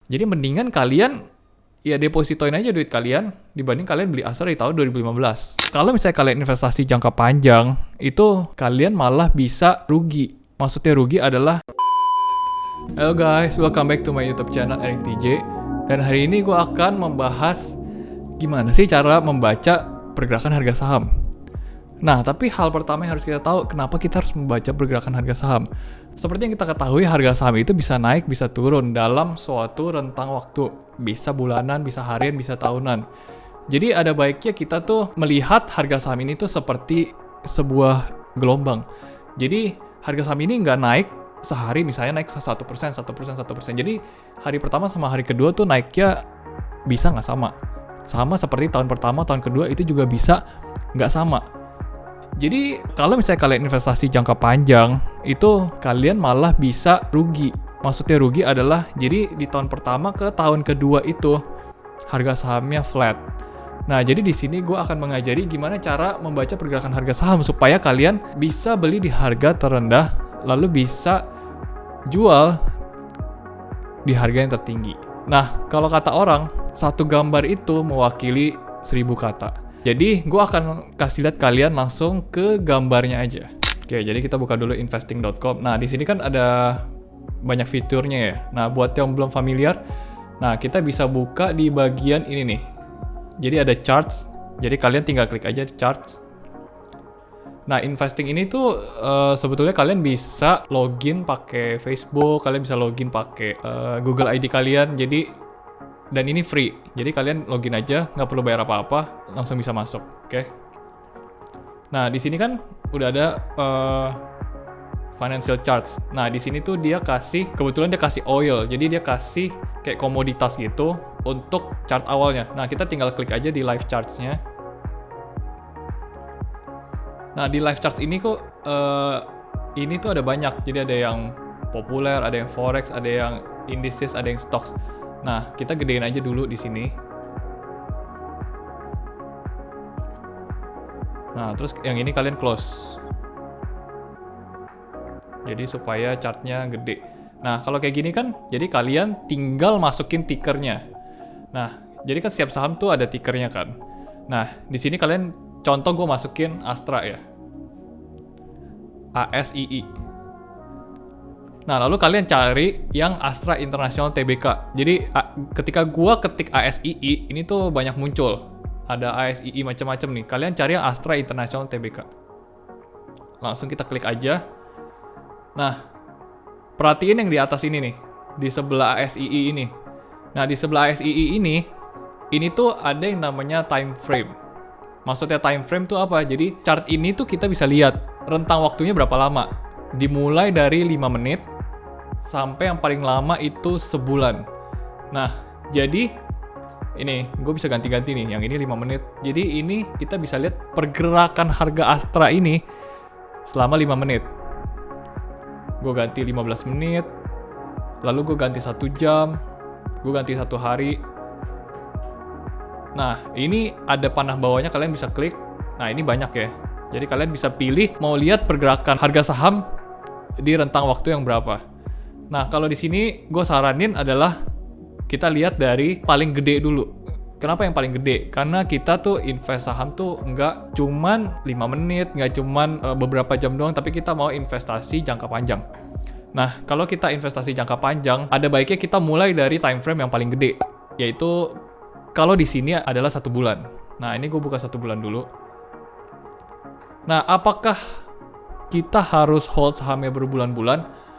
Jadi mendingan kalian ya depositoin aja duit kalian dibanding kalian beli Astra di tahun 2015. Kalau misalnya kalian investasi jangka panjang, itu kalian malah bisa rugi. Maksudnya rugi adalah, hello guys, welcome back to my YouTube channel Eric TJ. Dan hari ini gue akan membahas gimana sih cara membaca pergerakan harga saham. Nah, tapi hal pertama yang harus kita tahu, kenapa kita harus membaca pergerakan harga saham. Seperti yang kita ketahui, harga saham itu bisa naik, bisa turun dalam suatu rentang waktu. Bisa bulanan, bisa harian, bisa tahunan. Jadi ada baiknya kita tuh melihat harga saham ini tuh seperti sebuah gelombang. Jadi harga saham ini nggak naik sehari, misalnya naik 1%. Jadi hari pertama sama hari kedua tuh naiknya bisa nggak sama. Sama seperti tahun pertama, tahun kedua itu juga bisa nggak sama. Jadi kalau misalnya kalian investasi jangka panjang, itu kalian malah bisa rugi. Maksudnya rugi adalah, jadi di tahun pertama ke tahun kedua itu harga sahamnya flat. Nah, jadi di sini gue akan mengajari gimana cara membaca pergerakan harga saham supaya kalian bisa beli di harga terendah, lalu bisa jual di harga yang tertinggi. Nah, kalau kata orang, satu gambar itu mewakili 1000 kata. Jadi, gue akan kasih lihat kalian langsung ke gambarnya aja. Oke, jadi kita buka dulu investing.com. Nah, di sini kan ada banyak fiturnya ya. Nah, buat yang belum familiar, nah kita bisa buka di bagian ini nih. Jadi ada charts. Jadi kalian tinggal klik aja charts. Nah, investing ini tuh sebetulnya kalian bisa login pakai Facebook, kalian bisa login pakai Google ID kalian. Jadi dan ini free, jadi kalian login aja, nggak perlu bayar apa-apa, langsung bisa masuk, oke? Nah, di sini kan udah ada financial charts. Nah, di sini tuh kebetulan dia kasih oil, jadi dia kasih kayak komoditas gitu untuk chart awalnya. Nah, kita tinggal klik aja di live charts-nya. Nah, di live charts ini kok ini tuh ada banyak, jadi ada yang populer, ada yang forex, ada yang indices, ada yang stocks. Nah, kita gedein aja dulu di sini. Nah, terus yang ini kalian close. Jadi supaya chartnya gede. Nah, kalau kayak gini kan, jadi kalian tinggal masukin tickernya. Nah, jadi kan setiap saham tuh ada tickernya kan. Nah, di sini kalian contoh gue masukin Astra ya. ASII. Nah, lalu kalian cari yang Astra International Tbk. Jadi, ketika gua ketik ASII, ini tuh banyak muncul. Ada ASII macam-macam nih. Kalian cari yang Astra International Tbk. Langsung kita klik aja. Nah, perhatiin yang di atas ini nih. Di sebelah ASII ini. Nah, di sebelah ASII ini tuh ada yang namanya time frame. Maksudnya time frame tuh apa? Jadi, chart ini tuh kita bisa lihat rentang waktunya berapa lama. Dimulai dari 5 menit sampai yang paling lama itu sebulan. Nah, jadi ini gue bisa ganti-ganti nih. Yang ini 5 menit. Jadi ini kita bisa lihat pergerakan harga Astra ini selama 5 menit. Gue ganti 15 menit. Lalu gue ganti 1 jam. Gue ganti 1 hari. Nah, ini ada panah bawahnya, kalian bisa klik. Nah, ini banyak ya. Jadi kalian bisa pilih mau lihat pergerakan harga saham di rentang waktu yang berapa. Nah, kalau di sini gue saranin adalah kita lihat dari paling gede dulu. Kenapa yang paling gede? Karena kita tuh invest saham tuh nggak cuman 5 menit, nggak cuman beberapa jam doang, tapi kita mau investasi jangka panjang. Nah, kalau kita investasi jangka panjang, ada baiknya kita mulai dari time frame yang paling gede, yaitu kalau di sini adalah 1 bulan. Nah, ini gue buka 1 bulan dulu. Nah, apakah kita harus hold sahamnya berbulan-bulan?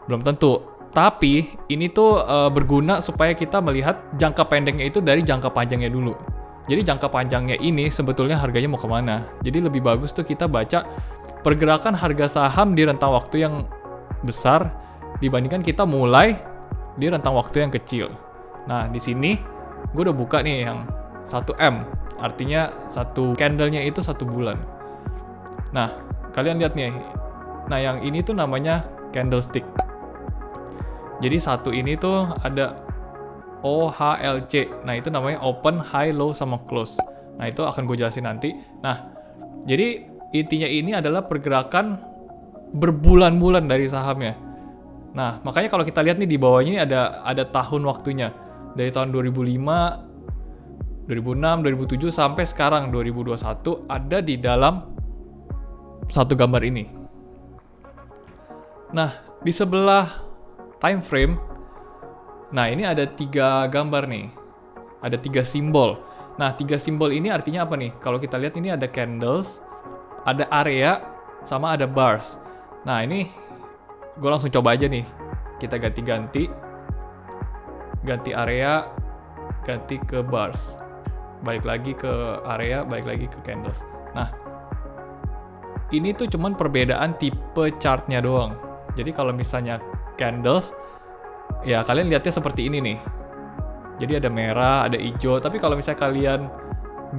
Belum tentu. Tapi ini tuh berguna supaya kita melihat jangka pendeknya itu dari jangka panjangnya dulu. Jadi jangka panjangnya ini sebetulnya harganya mau kemana. Jadi lebih bagus tuh kita baca pergerakan harga saham di rentang waktu yang besar dibandingkan kita mulai di rentang waktu yang kecil. Nah, di sini gue udah buka nih yang 1M. Artinya satu candle-nya itu 1 bulan. Nah, kalian lihat nih. Nah, yang ini tuh namanya candlestick. Jadi satu ini tuh ada OHLC. Nah, itu namanya open, high, low, sama close. Nah, itu akan gue jelasin nanti. Nah, jadi intinya ini adalah pergerakan berbulan-bulan dari sahamnya. Nah, makanya kalau kita lihat nih di bawahnya ini ada tahun waktunya. Dari tahun 2005, 2006, 2007 sampai sekarang 2021 ada di dalam satu gambar ini. Nah, di sebelah time frame, nah ini ada 3 gambar nih. Ada 3 simbol. Nah, 3 simbol ini artinya apa nih? Kalau kita lihat ini ada candles, ada area, sama ada bars. Nah, ini gue langsung coba aja nih. Kita ganti-ganti. Ganti area, ganti ke bars. Balik lagi ke area, balik lagi ke candles. Nah, ini tuh cuman perbedaan tipe chartnya doang. Jadi kalau misalnya candles, ya kalian lihatnya seperti ini nih. Jadi ada merah, ada hijau. Tapi kalau misalnya kalian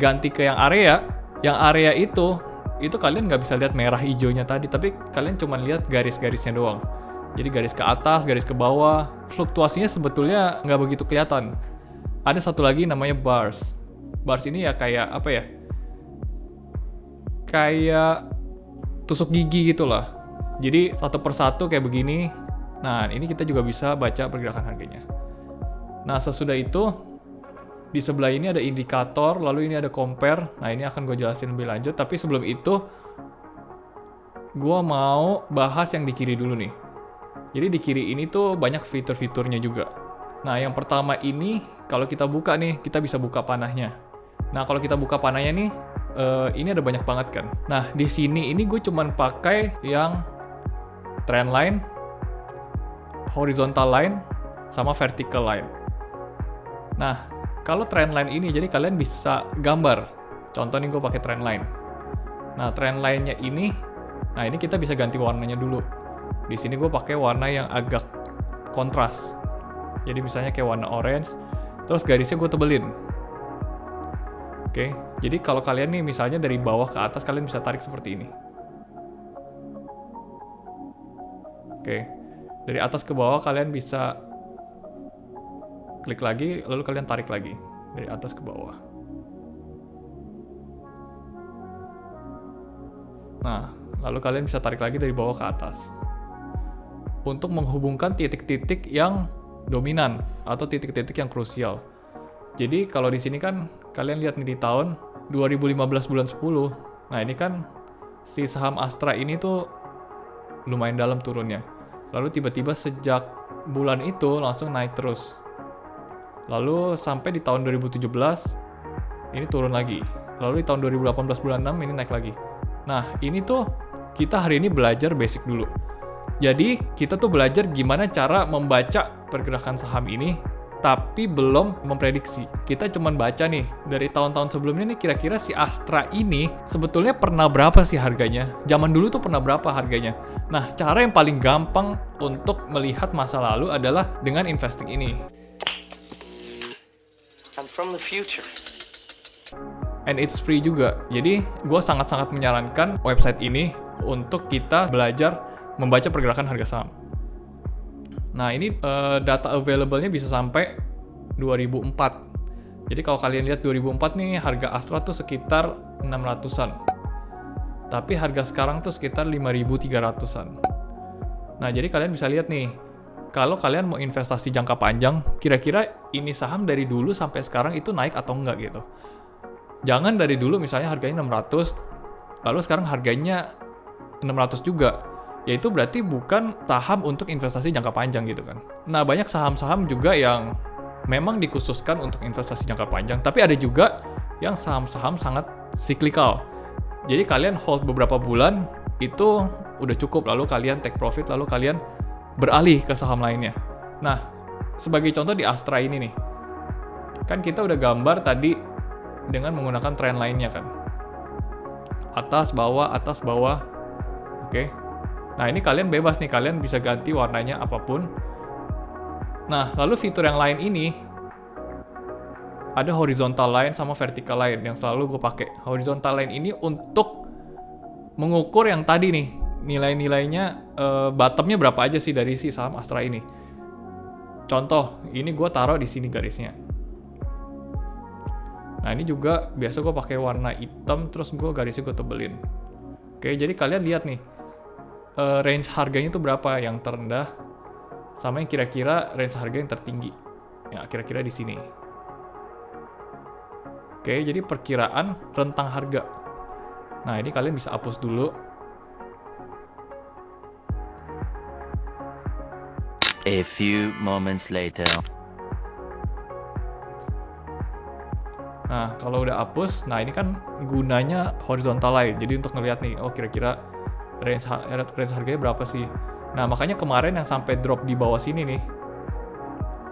ganti ke yang area itu kalian nggak bisa lihat merah hijaunya tadi. Tapi kalian cuma lihat garis-garisnya doang. Jadi garis ke atas, garis ke bawah. Fluktuasinya sebetulnya nggak begitu kelihatan. Ada satu lagi namanya bars. Bars ini ya kayak apa ya? Kayak tusuk gigi gitu lah. Jadi satu persatu kayak begini. Nah, ini kita juga bisa baca pergerakan harganya. Nah, sesudah itu di sebelah ini ada indikator, lalu ini ada compare. Nah, ini akan gue jelasin lebih lanjut. Tapi sebelum itu, gue mau bahas yang di kiri dulu nih. Jadi di kiri ini tuh banyak fitur-fiturnya juga. Nah, yang pertama ini, kalau kita buka nih, kita bisa buka panahnya. Nah, kalau kita buka panahnya nih, ini ada banyak banget kan. Nah, di sini ini gue cuman pakai yang trend line, horizontal line, sama vertical line. Nah, kalau trend line ini, jadi kalian bisa gambar. Contoh nih gue pakai trend line. Nah, trend line-nya ini, nah ini kita bisa ganti warnanya dulu. Di sini gue pakai warna yang agak kontras. Jadi misalnya kayak warna orange, terus garisnya gue tebelin. Oke, jadi kalau kalian nih misalnya dari bawah ke atas, kalian bisa tarik seperti ini. Oke, dari atas ke bawah kalian bisa klik lagi, lalu kalian tarik lagi dari atas ke bawah. Nah, lalu kalian bisa tarik lagi dari bawah ke atas. Untuk menghubungkan titik-titik yang dominan atau titik-titik yang krusial. Jadi kalau di sini kan kalian lihat nih di tahun 2015 bulan 10. Nah, ini kan si saham Astra ini tuh lumayan dalam turunnya. Lalu tiba-tiba sejak bulan itu langsung naik terus. Lalu sampai di tahun 2017 ini turun lagi. Lalu di tahun 2018 bulan 6 ini naik lagi. Nah, ini tuh kita hari ini belajar basic dulu. Jadi, kita tuh belajar gimana cara membaca pergerakan saham ini, tapi belum memprediksi. Kita cuman baca nih, dari tahun-tahun sebelumnya nih, kira-kira si Astra ini sebetulnya pernah berapa sih harganya? Zaman dulu tuh pernah berapa harganya? Nah, cara yang paling gampang untuk melihat masa lalu adalah dengan investing ini. I'm from the future. And it's free juga. Jadi, gue sangat-sangat menyarankan website ini untuk kita belajar membaca pergerakan harga saham. Nah, ini data available-nya bisa sampai 2004. Jadi kalau kalian lihat 2004 nih, harga Astra tuh sekitar 600-an. Tapi harga sekarang tuh sekitar 5.300-an. Nah, jadi kalian bisa lihat nih, kalau kalian mau investasi jangka panjang, kira-kira ini saham dari dulu sampai sekarang itu naik atau enggak gitu. Jangan dari dulu misalnya harganya 600, lalu sekarang harganya 600 juga. Ya itu berarti bukan saham untuk investasi jangka panjang gitu kan. Nah, banyak saham-saham juga yang memang dikhususkan untuk investasi jangka panjang, tapi ada juga yang saham-saham sangat cyclical. Jadi kalian hold beberapa bulan, itu udah cukup, lalu kalian take profit, lalu kalian beralih ke saham lainnya. Nah, sebagai contoh di Astra ini nih, kan kita udah gambar tadi dengan menggunakan trend lainnya kan. Atas, bawah, oke. Nah, ini kalian bebas nih, kalian bisa ganti warnanya apapun. Nah, lalu fitur yang lain ini, ada horizontal line sama vertical line yang selalu gue pakai. Horizontal line ini untuk mengukur yang tadi nih, nilai-nilainya, bottomnya berapa aja sih dari si saham Astra ini. Contoh, ini gue taruh di sini garisnya. Nah, ini juga biasa gue pakai warna hitam, terus garisnya gue tebelin. Oke, jadi kalian lihat nih, range harganya itu berapa, yang terendah, sama yang kira-kira range harga yang tertinggi. Ya, kira-kira di sini. Oke, jadi perkiraan rentang harga. Nah, ini kalian bisa hapus dulu. A few moments later. Nah, kalau udah hapus, nah ini kan gunanya horizontal line. Jadi untuk ngeliat nih, oh kira-kira range harganya berapa sih? Nah, makanya kemarin yang sampai drop di bawah sini nih,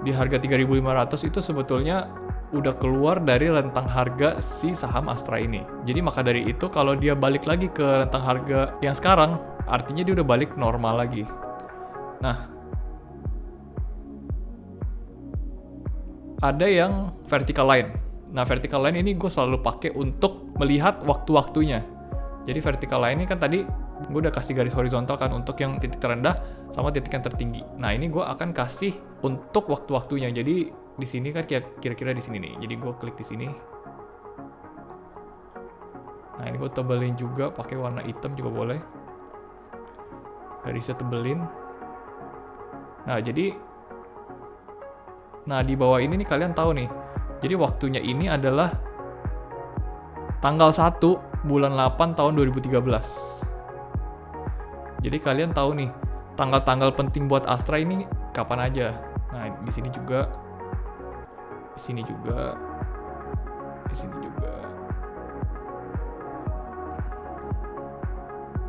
di harga 3.500 itu sebetulnya udah keluar dari rentang harga si saham Astra ini. Jadi maka dari itu kalau dia balik lagi ke rentang harga yang sekarang, artinya dia udah balik normal lagi. Nah, ada yang vertical line. Nah, vertical line ini gue selalu pakai untuk melihat waktu-waktunya. Jadi vertical line ini kan tadi gue udah kasih garis horizontal kan untuk yang titik terendah sama titik yang tertinggi. Nah, ini gue akan kasih untuk waktu-waktunya. Jadi di sini kan kira-kira di sini nih. Jadi gue klik di sini. Nah, ini gue tebelin juga pakai warna hitam juga boleh. Garisnya tebelin. Nah, jadi di bawah ini nih kalian tahu nih. Jadi waktunya ini adalah tanggal 1 bulan 8 tahun 2013. Jadi kalian tahu nih, tanggal-tanggal penting buat Astra ini kapan aja. Nah, di sini juga. Di sini juga. Di sini juga.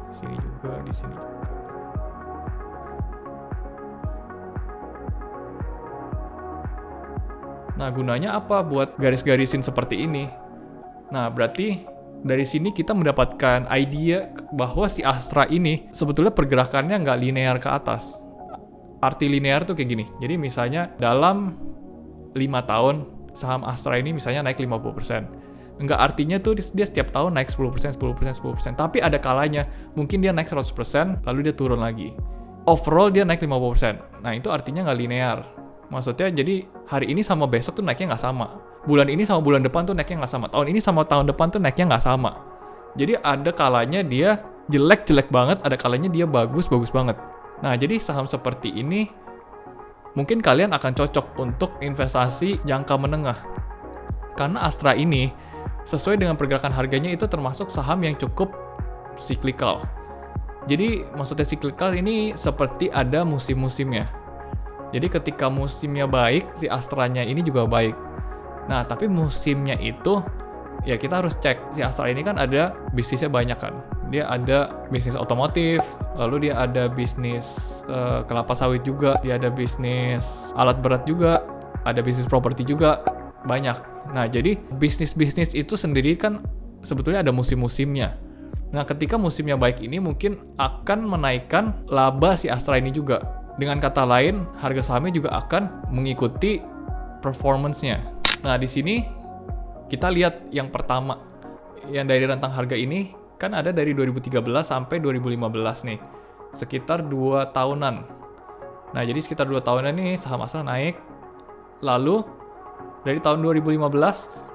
Di sini juga, di sini juga. Nah, gunanya apa buat garis-garisin seperti ini? Nah, berarti dari sini kita mendapatkan idea bahwa si Astra ini sebetulnya pergerakannya nggak linear ke atas. Arti linear tuh kayak gini. Jadi misalnya dalam 5 tahun saham Astra ini misalnya naik 50%. Nggak artinya tuh dia setiap tahun naik 10%, 10%, 10%. Tapi ada kalanya mungkin dia naik 100%, lalu dia turun lagi. Overall dia naik 50%. Nah, itu artinya nggak linear. Maksudnya jadi hari ini sama besok tuh naiknya nggak sama. Bulan ini sama bulan depan tuh naiknya nggak sama. Tahun ini sama tahun depan tuh naiknya nggak sama. Jadi ada kalanya dia jelek banget, ada kalanya dia bagus banget. Nah, jadi saham seperti ini mungkin kalian akan cocok untuk investasi jangka menengah. Karena Astra ini sesuai dengan pergerakan harganya itu termasuk saham yang cukup cyclical. Jadi maksudnya cyclical ini seperti ada musim-musimnya. Jadi ketika musimnya baik, si Astranya ini juga baik. Nah, tapi musimnya itu, ya kita harus cek. Si Astra ini kan ada bisnisnya banyak kan. Dia ada bisnis otomotif, lalu dia ada bisnis kelapa sawit juga, dia ada bisnis alat berat juga, ada bisnis properti juga, banyak. Nah, jadi bisnis-bisnis itu sendiri kan sebetulnya ada musim-musimnya. Nah, ketika musimnya baik ini mungkin akan menaikkan laba si Astra ini juga. Dengan kata lain, harga sahamnya juga akan mengikuti performance-nya. Nah, di sini kita lihat yang pertama. Yang dari rentang harga ini kan ada dari 2013 sampai 2015 nih. Sekitar 2 tahunan. Nah, jadi sekitar 2 tahunan nih saham Astra naik. Lalu dari tahun 2015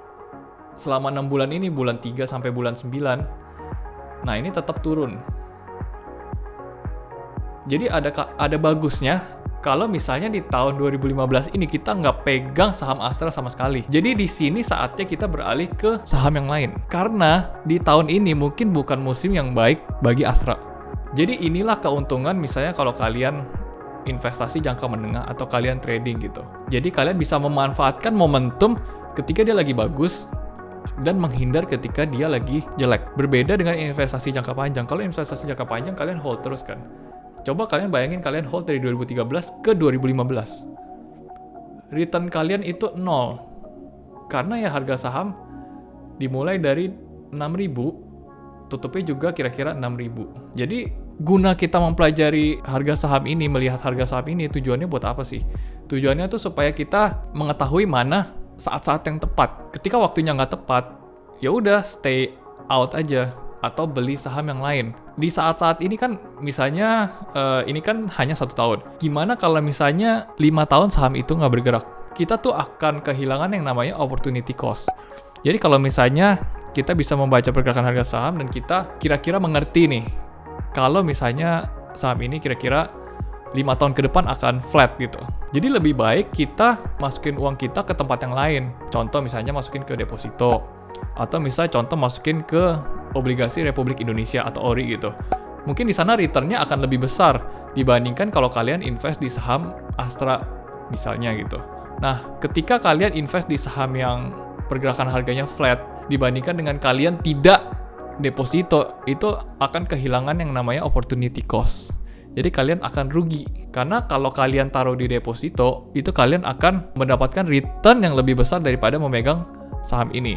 selama 6 bulan ini, bulan 3 sampai bulan 9, nah ini tetap turun. Jadi ada bagusnya kalau misalnya di tahun 2015 ini kita nggak pegang saham Astra sama sekali. Jadi di sini saatnya kita beralih ke saham yang lain. Karena di tahun ini mungkin bukan musim yang baik bagi Astra. Jadi inilah keuntungan misalnya kalau kalian investasi jangka menengah atau kalian trading gitu. Jadi kalian bisa memanfaatkan momentum ketika dia lagi bagus dan menghindar ketika dia lagi jelek. Berbeda dengan investasi jangka panjang. Kalau investasi jangka panjang kalian hold terus kan. Coba kalian bayangin kalian hold dari 2013 ke 2015. Return kalian itu 0. Karena ya harga saham dimulai dari 6.000, tutupnya juga kira-kira 6.000. Jadi guna kita mempelajari harga saham ini, melihat harga saham ini, tujuannya buat apa sih? Tujuannya tuh supaya kita mengetahui mana saat-saat yang tepat. Ketika waktunya nggak tepat, ya udah stay out aja atau beli saham yang lain. Di saat-saat ini kan misalnya ini kan hanya 1 tahun. Gimana kalau misalnya 5 tahun saham itu nggak bergerak? Kita tuh akan kehilangan yang namanya opportunity cost. Jadi kalau misalnya kita bisa membaca pergerakan harga saham dan kita kira-kira mengerti nih, kalau misalnya saham ini kira-kira 5 5 tahun ke depan akan flat gitu. Jadi lebih baik kita masukin uang kita ke tempat yang lain. Contoh misalnya masukin ke deposito, atau misalnya contoh masukin ke obligasi Republik Indonesia atau ORI gitu. Mungkin di sana returnnya akan lebih besar dibandingkan kalau kalian invest di saham Astra misalnya gitu. Nah, ketika kalian invest di saham yang pergerakan harganya flat dibandingkan dengan kalian tidak deposito, itu akan kehilangan yang namanya opportunity cost. Jadi kalian akan rugi. Karena kalau kalian taruh di deposito, itu kalian akan mendapatkan return yang lebih besar daripada memegang saham ini.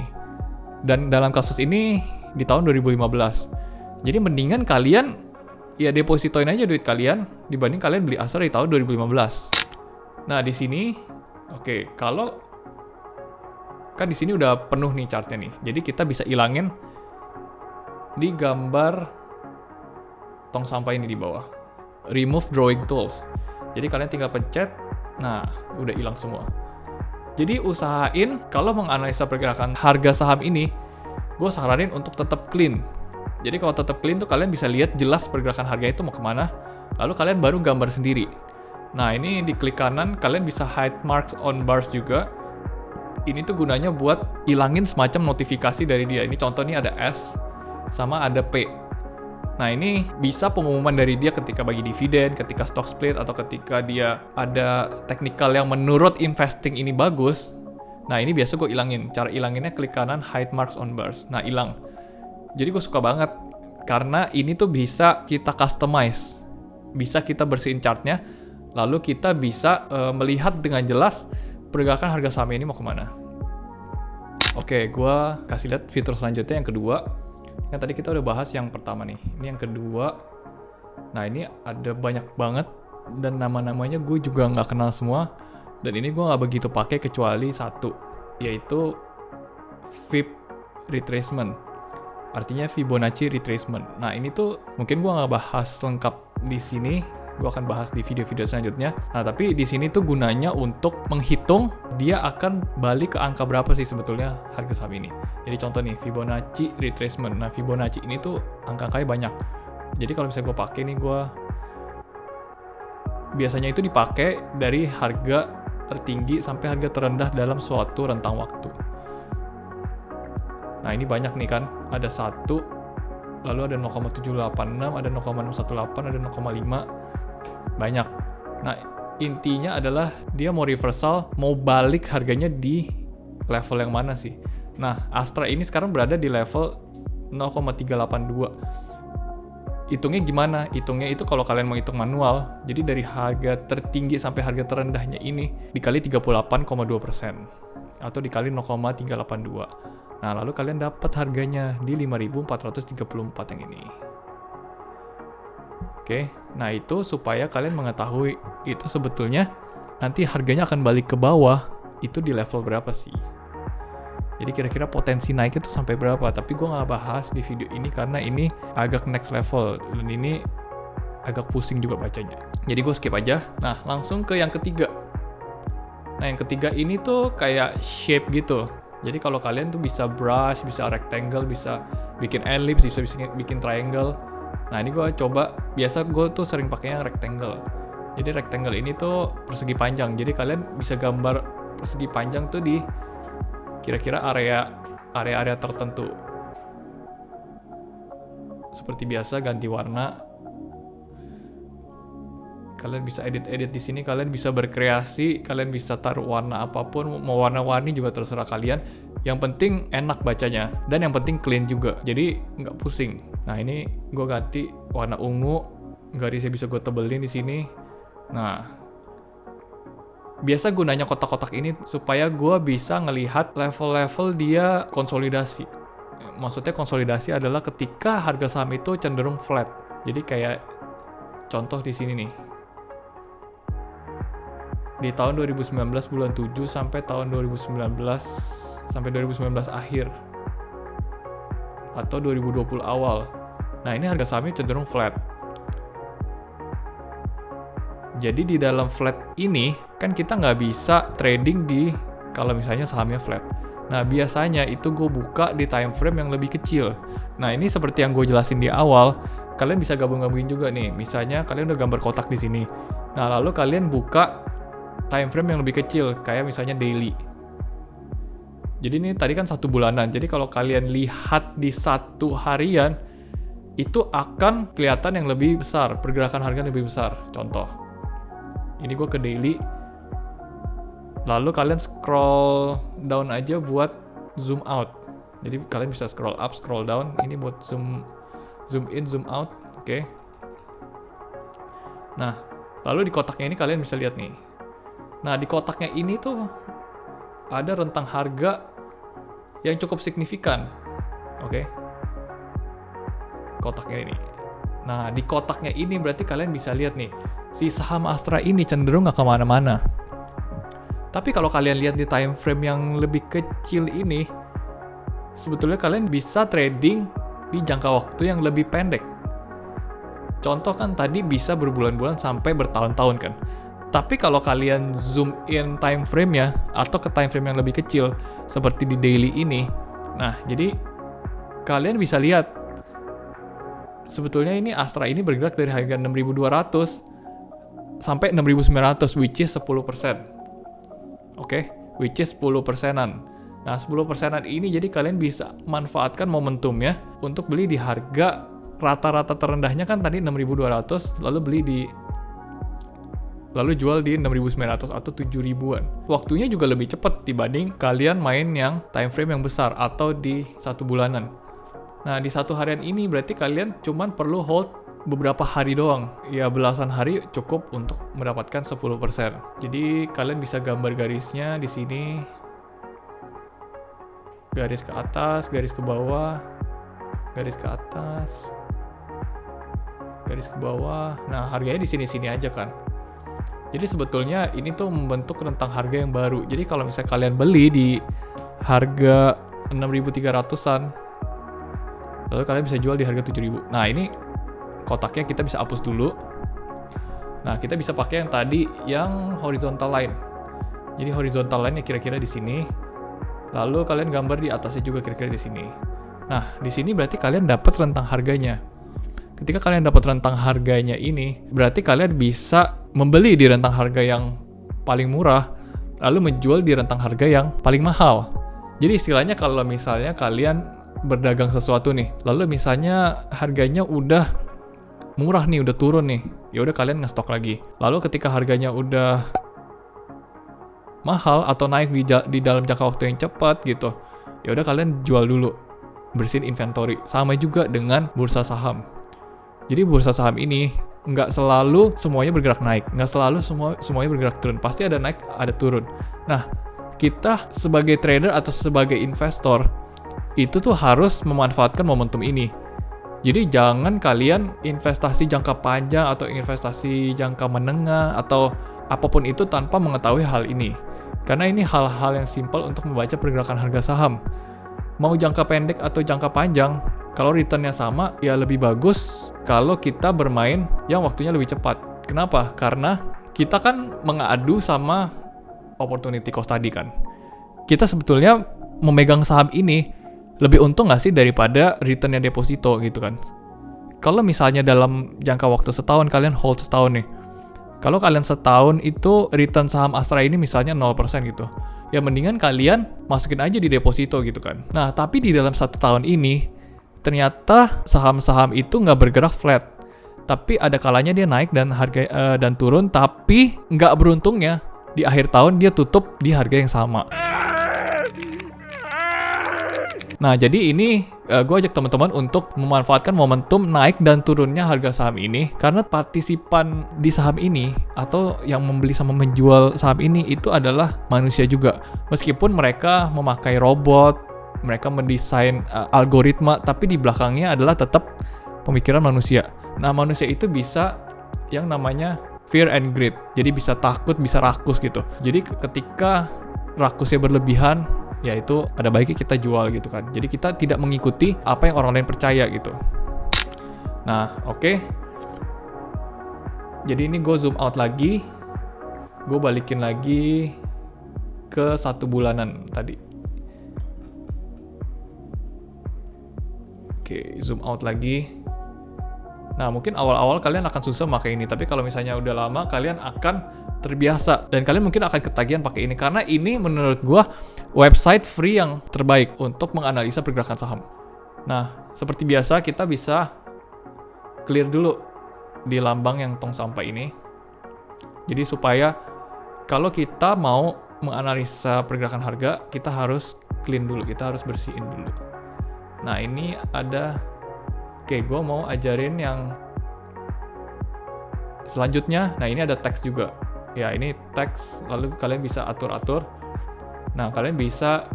Dan dalam kasus ini di tahun 2015. Jadi mendingan kalian ya depositoin aja duit kalian dibanding kalian beli Astra di tahun 2015. Nah, di sini oke, kalau kan di sini udah penuh nih chartnya nih. Jadi kita bisa ilangin di gambar tong sampah ini di bawah. Remove drawing tools. Jadi kalian tinggal pencet, nah udah hilang semua. Jadi usahain kalau menganalisa pergerakan harga saham ini, gue saranin untuk tetap clean. Jadi kalau tetap clean tuh kalian bisa lihat jelas pergerakan harga itu mau kemana, lalu kalian baru gambar sendiri. Nah ini di klik kanan kalian bisa hide marks on bars juga. Ini tuh gunanya buat ilangin semacam notifikasi dari dia. Ini contoh nih ada S sama ada P. Nah ini bisa pengumuman dari dia ketika bagi dividen, ketika stock split, atau ketika dia ada technical yang menurut investing ini bagus. Nah ini biasa gue ilangin. Cara ilanginnya klik kanan hide marks on bars. Nah hilang. Jadi gue suka banget karena ini tuh bisa kita customize. Bisa kita bersihin chartnya, lalu kita bisa melihat dengan jelas pergerakan harga saham ini mau kemana. Oke, gue kasih lihat fitur selanjutnya yang kedua. Yang tadi kita udah bahas yang pertama nih. Ini yang kedua. Nah ini ada banyak banget dan nama-namanya gue juga nggak kenal semua. Dan ini gue nggak begitu pakai kecuali satu, yaitu Fib retracement. Artinya Fibonacci retracement. Nah ini tuh mungkin gue nggak bahas lengkap di sini. Gue akan bahas di video-video selanjutnya. Nah, tapi di sini tuh gunanya untuk menghitung dia akan balik ke angka berapa sih sebetulnya harga saham ini. Jadi contoh nih, Fibonacci retracement. Nah, Fibonacci ini tuh angka-angkanya banyak. Jadi kalau misalnya gue pakai nih, gue biasanya itu dipakai dari harga tertinggi sampai harga terendah dalam suatu rentang waktu. Nah, ini banyak nih kan. Ada 1, lalu ada 0,786, ada 0,618, ada 0,5. Banyak. Nah, intinya adalah dia mau reversal, mau balik harganya di level yang mana sih. Nah, Astra ini sekarang berada di level 0,382. Hitungnya gimana? Hitungnya itu kalau kalian mau hitung manual, jadi dari harga tertinggi sampai harga terendahnya ini dikali 38,2% atau dikali 0,382. Nah, lalu kalian dapat harganya di 5.434 yang ini. Oke, nah itu supaya kalian mengetahui itu sebetulnya nanti harganya akan balik ke bawah itu di level berapa sih. Jadi kira-kira potensi naik itu sampai berapa, tapi gue nggak bahas di video ini karena ini agak next level dan ini agak pusing juga bacanya. Jadi gue skip aja. Nah langsung ke yang ketiga. Nah yang ketiga ini tuh kayak shape gitu. Jadi kalau kalian tuh bisa brush, bisa rectangle, bisa bikin ellipse, bisa bikin triangle. Nah ini gue coba, biasa gue tuh sering pakainya rectangle. Jadi rectangle ini tuh persegi panjang. Jadi kalian bisa gambar persegi panjang tuh di kira-kira area tertentu. Seperti biasa ganti warna. Kalian bisa edit-edit di sini, kalian bisa berkreasi, kalian bisa taruh warna apapun, mau warna-warni juga terserah kalian. Yang penting enak bacanya dan yang penting clean juga. Jadi nggak pusing. Nah ini gue ganti warna ungu, garisnya bisa gue tebelin di sini. Nah, biasa gunanya kotak-kotak ini supaya gue bisa ngelihat level-level dia konsolidasi. Maksudnya konsolidasi adalah ketika harga saham itu cenderung flat. Jadi kayak contoh di sini nih. Di tahun 2019 bulan 7 sampai tahun 2019 akhir atau 2020 awal. Nah ini harga sahamnya cenderung flat. Jadi di dalam flat ini kan kita nggak bisa trading di kalau misalnya sahamnya flat. Nah biasanya itu gue buka di time frame yang lebih kecil. Nah ini seperti yang gue jelasin di awal, kalian bisa gabung-gabungin juga nih. Misalnya kalian udah gambar kotak di sini. Nah, lalu kalian buka time frame yang lebih kecil, kayak misalnya daily. Jadi ini tadi kan 1 bulanan. Jadi kalau kalian lihat di 1 harian, itu akan kelihatan yang lebih besar, pergerakan harga lebih besar. Contoh, ini gue ke daily, lalu kalian scroll down aja buat zoom out. Jadi kalian bisa scroll up, scroll down. Ini buat zoom in, zoom out. Oke. Nah, lalu di kotaknya ini kalian bisa lihat nih. Nah, di kotaknya ini tuh ada rentang harga yang cukup signifikan. Oke. Kotaknya ini. Nah, di kotaknya ini berarti kalian bisa lihat nih, si saham Astra ini cenderung nggak kemana-mana. Tapi kalau kalian lihat di time frame yang lebih kecil ini, sebetulnya kalian bisa trading di jangka waktu yang lebih pendek. Contoh kan tadi bisa berbulan-bulan sampai bertahun-tahun kan. Tapi kalau kalian zoom in time frame-nya atau ke time frame yang lebih kecil seperti di daily ini, nah jadi kalian bisa lihat sebetulnya ini Astra ini bergerak dari harga 6.200 sampai 6.900, which is 10%. Oke, which is 10%-an. Nah, 10%-an ini jadi kalian bisa manfaatkan momentumnya untuk beli di harga rata-rata terendahnya kan tadi 6.200, lalu jual di 6.900 atau 7.000-an. Waktunya juga lebih cepat dibanding kalian main yang time frame yang besar atau di 1 bulanan. Nah, di 1 harian ini berarti kalian cuman perlu hold beberapa hari doang. Ya, belasan hari cukup untuk mendapatkan 10%. Jadi kalian bisa gambar garisnya di sini. Garis ke atas, garis ke bawah, garis ke atas, garis ke bawah. Nah, harganya di sini-sini aja kan. Jadi sebetulnya ini tuh membentuk rentang harga yang baru. Jadi kalau misalnya kalian beli di harga 6.300-an, lalu kalian bisa jual di harga 7.000. Nah, ini kotaknya kita bisa hapus dulu. Nah, kita bisa pakai yang tadi yang horizontal line. Jadi horizontal line-nya kira-kira di sini. Lalu kalian gambar di atasnya juga kira-kira di sini. Nah, di sini berarti kalian dapat rentang harganya. Ketika kalian dapat rentang harganya ini, berarti kalian bisa membeli di rentang harga yang paling murah, lalu menjual di rentang harga yang paling mahal. Jadi istilahnya kalau misalnya kalian berdagang sesuatu nih, lalu misalnya harganya udah murah nih, udah turun nih, ya udah kalian ngestok lagi. Lalu ketika harganya udah mahal atau naik di dalam jangka waktu yang cepat gitu, ya udah kalian jual dulu, bersihin inventory. Sama juga dengan bursa saham. Jadi bursa saham ini nggak selalu semuanya bergerak naik, nggak selalu semuanya bergerak turun. Pasti ada naik, ada turun. Nah, kita sebagai trader atau sebagai investor itu tuh harus memanfaatkan momentum ini. Jadi jangan kalian investasi jangka panjang atau investasi jangka menengah atau apapun itu tanpa mengetahui hal ini. Karena ini hal-hal yang simpel untuk membaca pergerakan harga saham. Mau jangka pendek atau jangka panjang, kalau returnnya sama, ya lebih bagus kalau kita bermain yang waktunya lebih cepat. Kenapa? Karena kita kan mengadu sama opportunity cost tadi kan. Kita sebetulnya memegang saham ini lebih untung nggak sih daripada returnnya deposito gitu kan. Kalau misalnya dalam jangka waktu setahun, kalian hold setahun nih. Kalau kalian setahun itu return saham Astra ini misalnya 0% gitu. Ya mendingan kalian masukin aja di deposito gitu kan. Nah, tapi di dalam 1 tahun ini, ternyata saham-saham itu nggak bergerak flat. Tapi ada kalanya dia naik dan dan turun, tapi nggak beruntungnya di akhir tahun dia tutup di harga yang sama. Nah, jadi ini gue ajak teman-teman untuk memanfaatkan momentum naik dan turunnya harga saham ini, karena partisipan di saham ini atau yang membeli sama menjual saham ini itu adalah manusia juga. Meskipun mereka memakai robot, mereka mendesain algoritma, tapi di belakangnya adalah tetap pemikiran manusia. Nah, manusia itu bisa yang namanya fear and greed. Jadi bisa takut, bisa rakus gitu. Jadi ketika rakusnya berlebihan, ya itu ada baiknya kita jual gitu kan. Jadi kita tidak mengikuti apa yang orang lain percaya gitu. Nah, oke. Jadi ini gue zoom out lagi. Gue balikin lagi ke 1 bulanan tadi. Oke, zoom out lagi. Nah, mungkin awal-awal kalian akan susah pakai ini, tapi kalau misalnya udah lama, kalian akan terbiasa. Dan kalian mungkin akan ketagihan pakai ini, karena ini menurut gua website free yang terbaik untuk menganalisa pergerakan saham. Nah, seperti biasa, kita bisa clear dulu di lambang yang tong sampah ini. Jadi supaya kalau kita mau menganalisa pergerakan harga, kita harus clean dulu, kita harus bersihin dulu. Nah, ini ada, oke, gue mau ajarin yang selanjutnya. Nah, ini ada teks juga. Ya, ini teks, lalu kalian bisa atur-atur. Nah, kalian bisa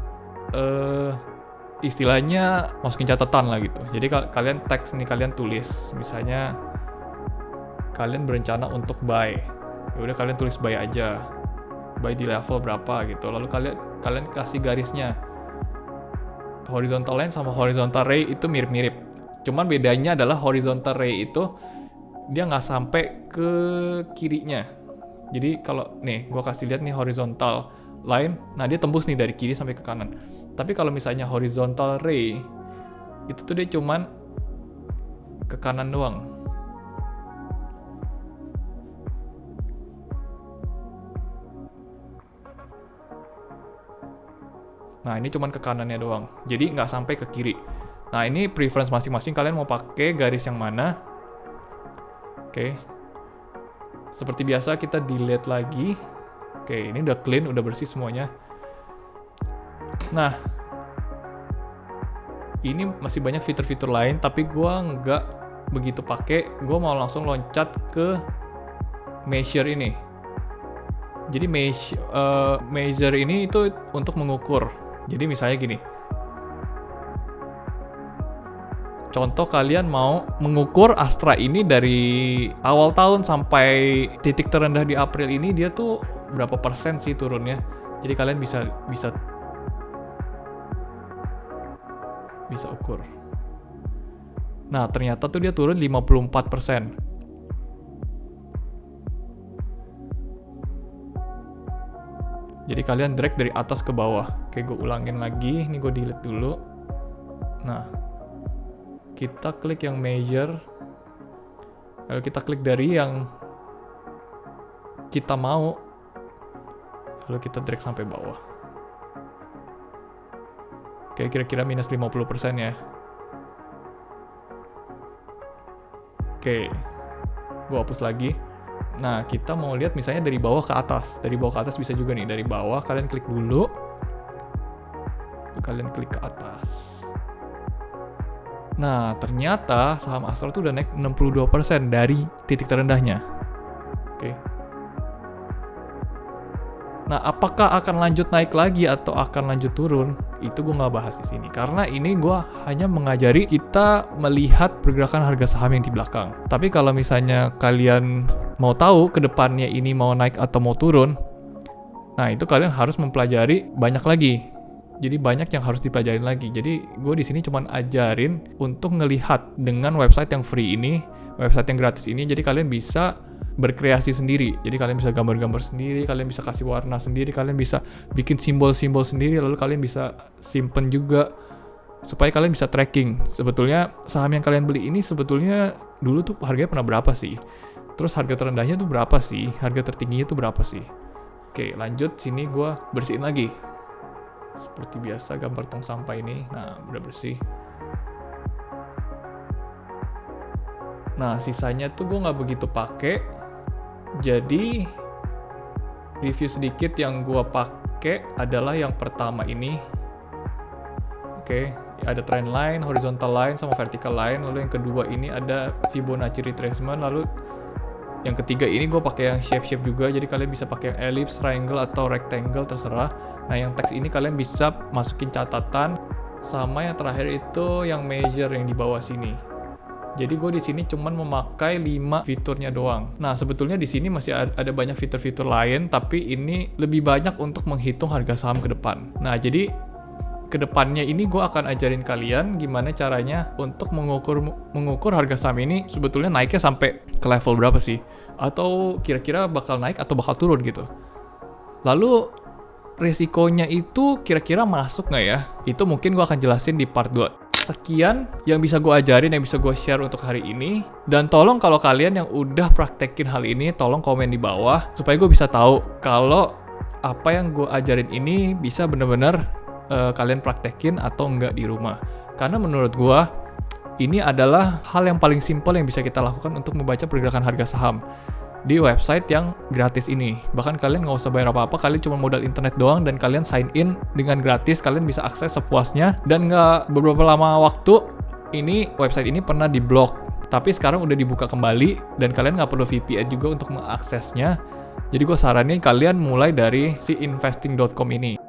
istilahnya masukin catatan lah gitu. Jadi kalian teks nih, kalian tulis. Misalnya kalian berencana untuk buy. Ya udah, kalian tulis buy aja. Buy di level berapa gitu. Lalu kalian kasih garisnya. Horizontal line sama horizontal ray itu mirip-mirip. Cuman bedanya adalah horizontal ray itu dia nggak sampai ke kirinya. Jadi kalau nih, gue kasih lihat nih horizontal line, nah dia tembus nih dari kiri sampai ke kanan. Tapi kalau misalnya horizontal ray, itu tuh dia cuman ke kanan doang. Nah, ini cuman ke kanannya doang. Jadi nggak sampai ke kiri. Nah, ini preference masing-masing. Kalian mau pakai garis yang mana? Oke. Seperti biasa, kita delete lagi. Oke, ini udah clean, udah bersih semuanya. Nah, ini masih banyak fitur-fitur lain, tapi gua nggak begitu pakai. Gua mau langsung loncat ke measure ini. Jadi measure ini itu untuk mengukur. Jadi misalnya gini, contoh kalian mau mengukur Astra ini dari awal tahun sampai titik terendah di April ini, dia tuh berapa persen sih turunnya. Jadi kalian bisa ukur. Nah, ternyata tuh dia turun 54%. Jadi kalian drag dari atas ke bawah. Oke, gue ulangin lagi. Ini gue delete dulu. Nah, kita klik yang measure. Lalu kita klik dari yang kita mau. Lalu kita drag sampai bawah. Oke, kira-kira minus 50% ya. Oke, gue hapus lagi. Nah, kita mau lihat misalnya dari bawah ke atas. Dari bawah ke atas bisa juga nih. Dari bawah kalian klik dulu. Lalu kalian klik ke atas. Nah, ternyata saham Astra tuh udah naik 62% dari titik terendahnya. Oke. Nah, apakah akan lanjut naik lagi atau akan lanjut turun? Itu gue nggak bahas di sini. Karena ini gue hanya mengajari kita melihat pergerakan harga saham yang di belakang. Tapi kalau misalnya kalian mau tahu ke depannya ini mau naik atau mau turun, nah itu kalian harus mempelajari banyak lagi. Jadi banyak yang harus dipelajarin lagi. Jadi gue di sini cuma ajarin untuk ngelihat dengan website yang free ini, website yang gratis ini. Jadi kalian bisa berkreasi sendiri. Jadi kalian bisa gambar-gambar sendiri, kalian bisa kasih warna sendiri, kalian bisa bikin simbol-simbol sendiri, lalu kalian bisa simpen juga supaya kalian bisa tracking. Sebetulnya saham yang kalian beli ini sebetulnya dulu tuh harganya pernah berapa sih? Terus harga terendahnya tuh berapa sih? Harga tertingginya tuh berapa sih? Oke, lanjut. Sini gue bersihin lagi. Seperti biasa gambar tong sampah ini. Nah, udah bersih. Nah, sisanya tuh gue nggak begitu pakai. Jadi review sedikit yang gue pakai adalah yang pertama ini. Oke, ada trend line, horizontal line, sama vertical line. Lalu yang kedua ini ada Fibonacci retracement. Lalu yang ketiga ini gue pakai yang shape juga. Jadi kalian bisa pakai yang ellipse, triangle, atau rectangle, terserah. Nah, yang teks ini kalian bisa masukin catatan. Sama yang terakhir itu yang measure yang di bawah sini. Jadi gue di sini cuman memakai 5 fiturnya doang. Nah, sebetulnya di sini masih ada banyak fitur-fitur lain, tapi ini lebih banyak untuk menghitung harga saham ke depan. Nah, jadi ke depannya ini gue akan ajarin kalian gimana caranya untuk mengukur harga saham ini sebetulnya naiknya sampai ke level berapa sih? Atau kira-kira bakal naik atau bakal turun gitu. Lalu resikonya itu kira-kira masuk nggak ya? Itu mungkin gue akan jelasin di part 2. sekian yang bisa gue ajarin, yang bisa gue share untuk hari ini. Dan tolong kalau kalian yang udah praktekin hal ini, tolong komen di bawah supaya gue bisa tahu kalau apa yang gue ajarin ini bisa bener-bener kalian praktekin atau enggak di rumah. Karena menurut gue ini adalah hal yang paling simpel yang bisa kita lakukan untuk membaca pergerakan harga saham di website yang gratis ini. Bahkan kalian nggak usah bayar apa-apa, kalian cuma modal internet doang dan kalian sign in dengan gratis, kalian bisa akses sepuasnya. Dan nggak beberapa lama waktu, ini website ini pernah diblok, tapi sekarang udah dibuka kembali dan kalian nggak perlu VPN juga untuk mengaksesnya. Jadi gue saranin kalian mulai dari si investing.com ini.